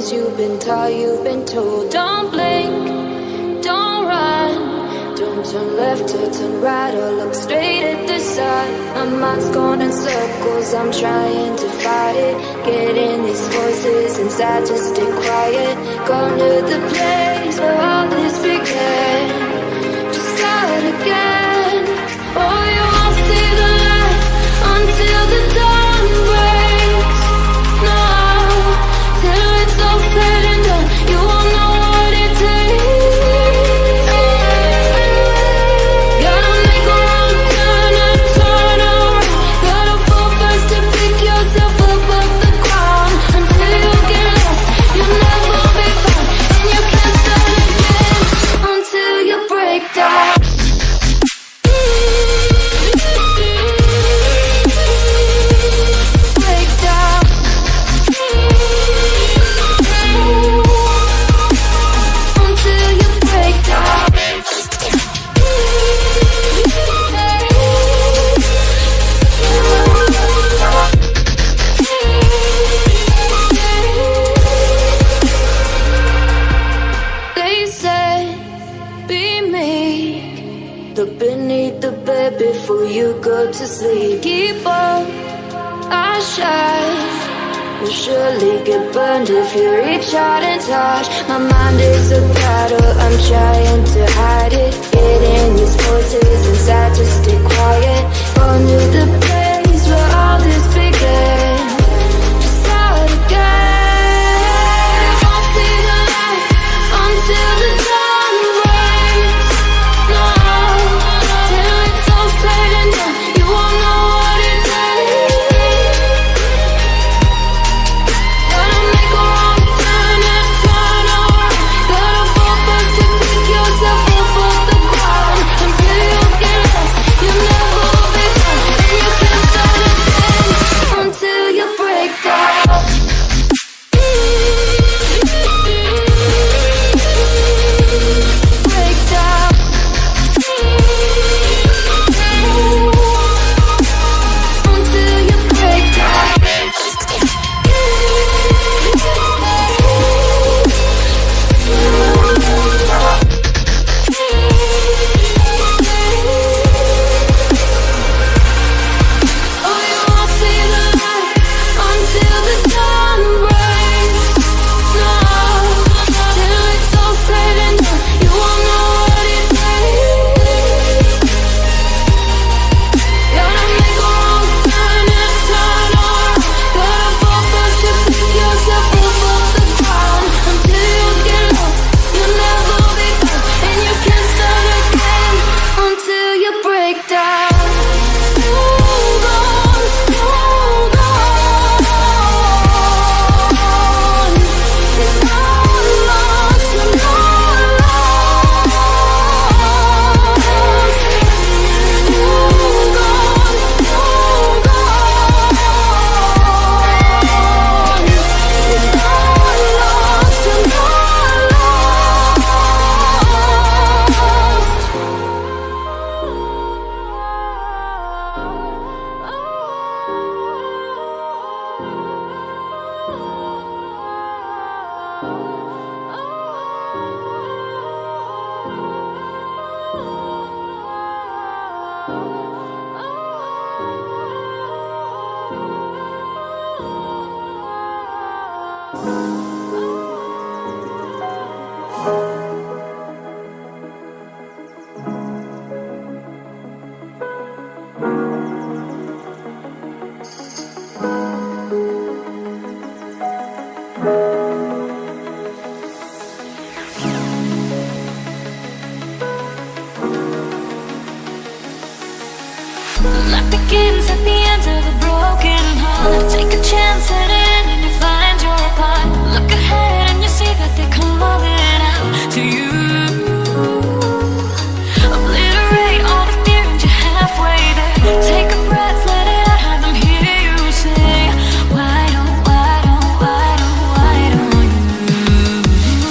ways you've been taught, you've been told. Don't blink, don't run, don't turn left or turn right or look straight at the sun. My mind's going in circles, I'm trying to fight it. Getting these voices inside to stay quiet. Gone to the place where all this began. Just start again. Oh, you won't see the light until the dawn breaks. No, till it's all said and done, you won't know what it takes. Gotta make a wrong turn and turn around. Gotta fall first to pick yourself up off the ground. Until you get lost, you'll never be found. And you can't start again until you break down. Before you go to sleep, keep on our shine. You'll surely get burned if you reach out and touch. My mind is a battle, I'm trying to hide it. Getting these voices inside to stay quiet. Gone to the place where all this began. Just start again. You won't see the light until the dawn breaks. No, till it's all said and done, you won't know what it takes. Gotta make a wrong turn and turn around. Gotta fall back to pick yourself up off the ground. Until you get lost, you'll never be found. And you can't start again until you break down. Break down. Until you break down. Oh, you won't see the light until the dawn breaks. No, till it's all said and done, you won't know what it takes. Gotta make a wrong turn and turn around. Gotta fall first to pick yourself up off the ground. Until you get lost, you'll never be found. And you can't start again until you break down. Hold on, hold on. It's not lost, you're not lost. Hold on, hold on. It's not lost, you're not Life begins at the end of a broken heart. Take a chance at it and you find your part. Look ahead and you see that they come rolling out to you. Obliterate all the fear and you're halfway there. Take a breath, let it out, have them hear you say, why don't you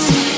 say?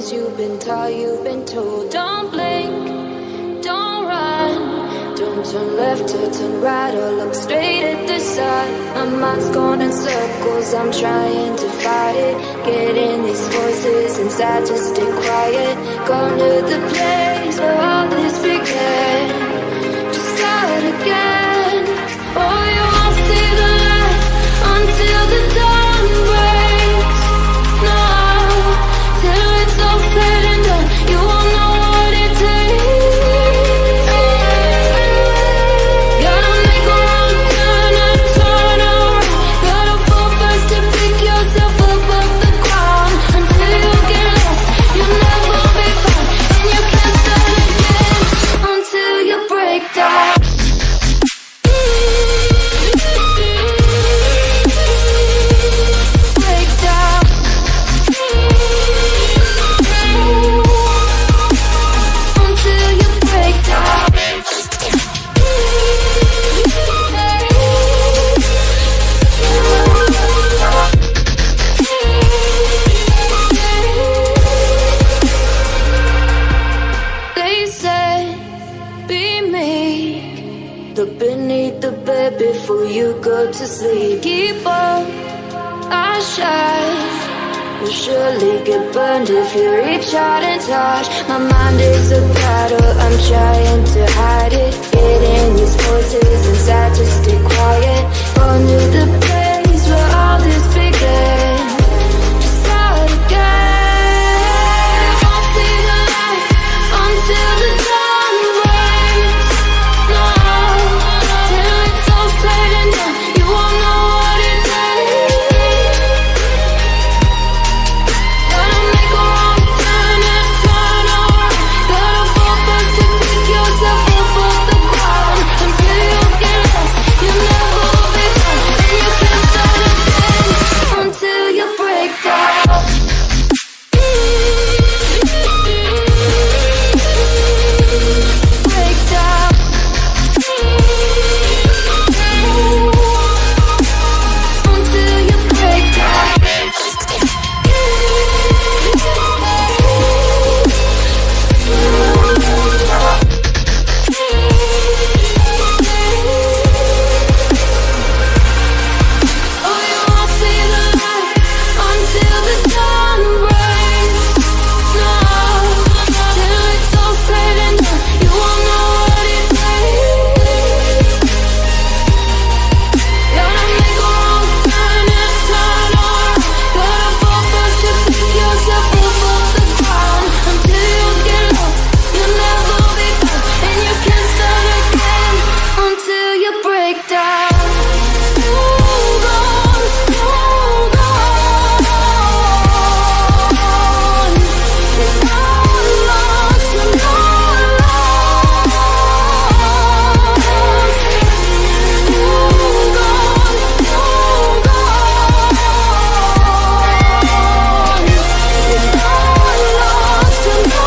stories you've been taught, you've been told. Don't blink, don't run, don't turn left or turn right or look straight at the sun. My mind's going in circles, I'm trying to fight it. Getting these voices inside to stay quiet. Gone to the place where all this began. Just start again. Oh, you won't see the light until the dawn breaks. No, till it's all said and done, you won't know what it takes. Gotta make a wrong turn and turn around. Gotta fall first to pick yourself up off the ground. Until you get lost, you'll never be found. And you can't start again until you break down. Look beneath the bed before you go to sleep. Keep on, I shine. You'll surely get burned if you reach out and touch. My mind is a battle, I'm trying to hide it. Getting these voices inside to stay quiet. Gone to the place where all this began. Just start again. Won't see the light until the dawn breaks. No, till it's all said and done, you won't know what it takes. Gotta make a wrong turn and turn around. Gotta fall first to pick yourself up off the ground. Until you get lost, you'll never be found. And you can't start again until you break down. Break down. Until you break down. Oh, you won't see the light until the dawn breaks. No, till it's all said and done, you won't know what it takes. Gotta make a wrong turn and turn around. Gotta fall first to pick yourself up off the ground. Until you get lost, you'll never be found. And you can't start again until you break down. Hold on, hold on. You're not lost, you're not lost. Hold on, hold on. You're not lost, you're not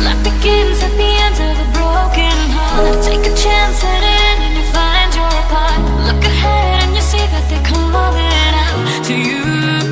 Life begins at the end of a broken heart. Take a chance at it and you find you're apart. Look ahead and you see that they're calling out to you.